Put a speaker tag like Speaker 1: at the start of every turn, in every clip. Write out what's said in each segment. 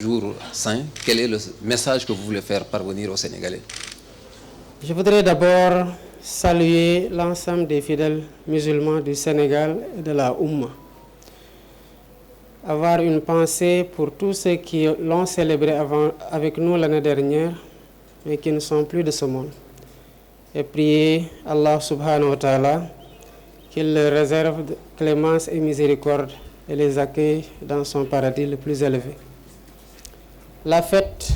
Speaker 1: Jour saint, quel est le message que vous voulez faire parvenir aux Sénégalais?
Speaker 2: Je voudrais d'abord saluer l'ensemble des fidèles musulmans du Sénégal et de la Oumma. Avoir une pensée pour tous ceux qui l'ont célébré avec nous l'année dernière, mais qui ne sont plus de ce monde. Et prier Allah subhanahu wa ta'ala qu'il leur réserve clémence et miséricorde et les accueille dans son paradis le plus élevé. La fête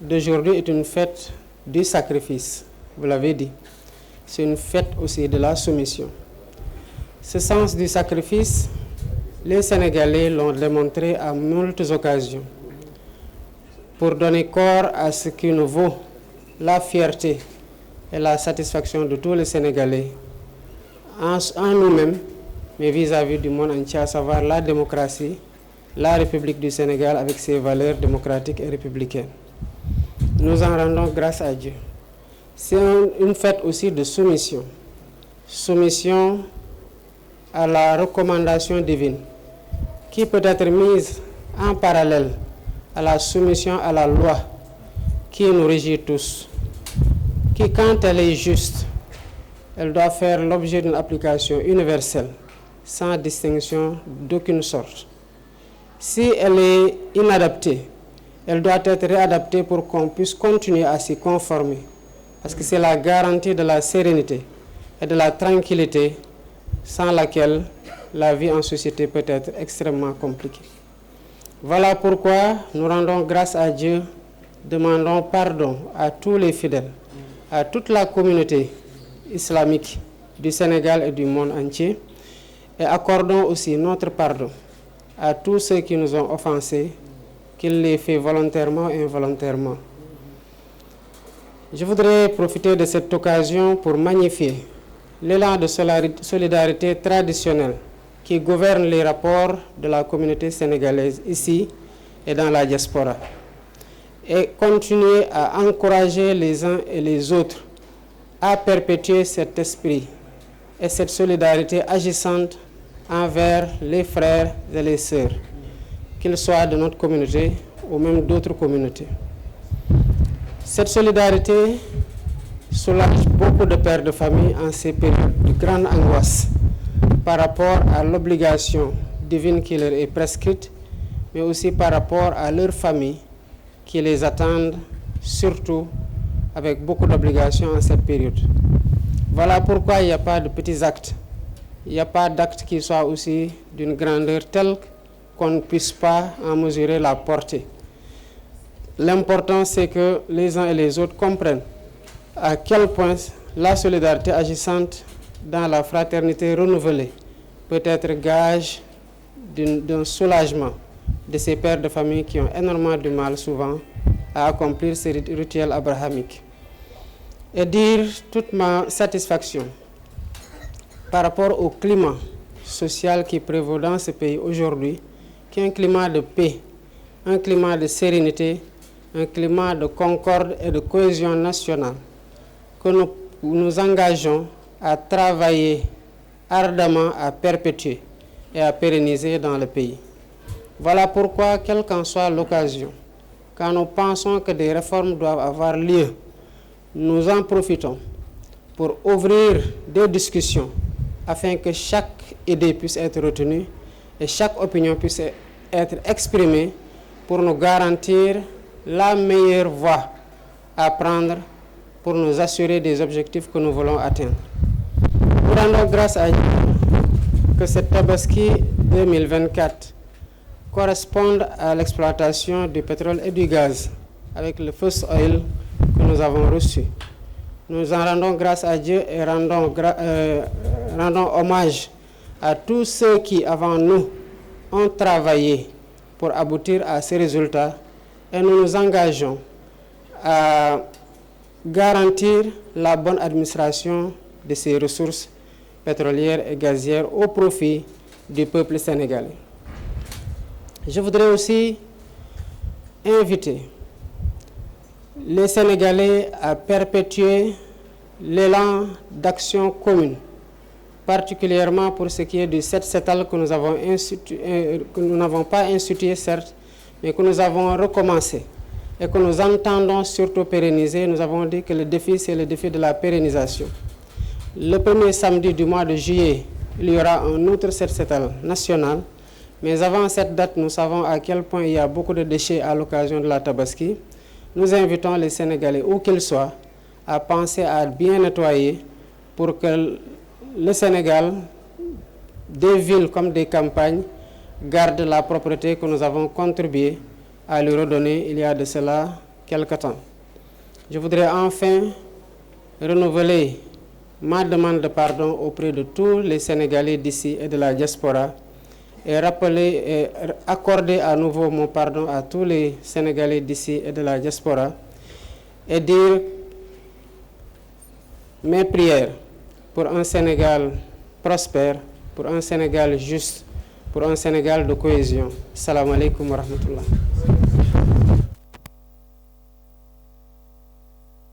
Speaker 2: d'aujourd'hui est une fête du sacrifice, vous l'avez dit. C'est une fête aussi de la soumission. Ce sens du sacrifice, les Sénégalais l'ont démontré à moultes occasions pour donner corps à ce qui nous vaut la fierté et la satisfaction de tous les Sénégalais en nous-mêmes, mais vis-à-vis du monde entier, à savoir la démocratie, la République du Sénégal avec ses valeurs démocratiques et républicaines. Nous en rendons grâce à Dieu. C'est une fête aussi de soumission. Soumission à la recommandation divine qui peut être mise en parallèle à la soumission à la loi qui nous régit tous, qui quand elle est juste, elle doit faire l'objet d'une application universelle, sans distinction d'aucune sorte. Si elle est inadaptée, elle doit être réadaptée pour qu'on puisse continuer à s'y conformer. Parce que c'est la garantie de la sérénité et de la tranquillité sans laquelle la vie en société peut être extrêmement compliquée. Voilà pourquoi nous rendons grâce à Dieu, demandons pardon à tous les fidèles, à toute la communauté islamique du Sénégal et du monde entier, et accordons aussi notre pardon à tous ceux qui nous ont offensés, qu'ils les fait volontairement ou involontairement. Je voudrais profiter de cette occasion pour magnifier l'élan de solidarité traditionnelle qui gouverne les rapports de la communauté sénégalaise ici et dans la diaspora, et continuer à encourager les uns et les autres à perpétuer cet esprit et cette solidarité agissante envers les frères et les sœurs, qu'ils soient de notre communauté ou même d'autres communautés. Cette solidarité soulage beaucoup de pères de famille en ces périodes de grande angoisse par rapport à l'obligation divine qui leur est prescrite, mais aussi par rapport à leurs familles qui les attendent, surtout avec beaucoup d'obligations en cette période. Voilà pourquoi il n'y a pas de petits actes. Il n'y a pas d'acte qui soit aussi d'une grandeur telle qu'on ne puisse pas en mesurer la portée. L'important, c'est que les uns et les autres comprennent à quel point la solidarité agissante dans la fraternité renouvelée peut être gage d'un soulagement de ces pères de famille qui ont énormément de mal souvent à accomplir ces rituels abrahamiques. Et dire toute ma satisfaction par rapport au climat social qui prévaut dans ce pays aujourd'hui, qui est un climat de paix, un climat de sérénité, un climat de concorde et de cohésion nationale, que nous nous engageons à travailler ardemment à perpétuer et à pérenniser dans le pays. Voilà pourquoi, quelle qu'en soit l'occasion, quand nous pensons que des réformes doivent avoir lieu, nous en profitons pour ouvrir des discussions afin que chaque idée puisse être retenue et chaque opinion puisse être exprimée pour nous garantir la meilleure voie à prendre pour nous assurer des objectifs que nous voulons atteindre. Nous rendons grâce à Dieu que cette Tabaski 2024 corresponde à l'exploitation du pétrole et du gaz avec le first oil que nous avons reçu. Nous en rendons grâce à Dieu et rendons hommage à tous ceux qui, avant nous, ont travaillé pour aboutir à ces résultats, et nous nous engageons à garantir la bonne administration de ces ressources pétrolières et gazières au profit du peuple sénégalais. Je voudrais aussi inviter les Sénégalais à perpétuer l'élan d'action commune, particulièrement pour ce qui est du Set Setal que nous n'avons pas institué certes, mais que nous avons recommencé et que nous entendons surtout pérenniser. Nous avons dit que le défi, c'est le défi de la pérennisation. Le premier samedi du mois de juillet, il y aura un autre set-setal national. Mais avant cette date, nous savons à quel point il y a beaucoup de déchets à l'occasion de la Tabaski. Nous invitons les Sénégalais, où qu'ils soient, à penser à bien nettoyer pour que le Sénégal, des villes comme des campagnes, garde la propreté que nous avons contribué à lui redonner il y a de cela quelque temps. Je voudrais enfin renouveler ma demande de pardon auprès de tous les Sénégalais d'ici et de la diaspora et rappeler et accorder à nouveau mon pardon à tous les Sénégalais d'ici et de la diaspora et dire mes prières pour un Sénégal prospère, pour un Sénégal juste, pour un Sénégal de cohésion. Salam alaikum wa rahmatullah.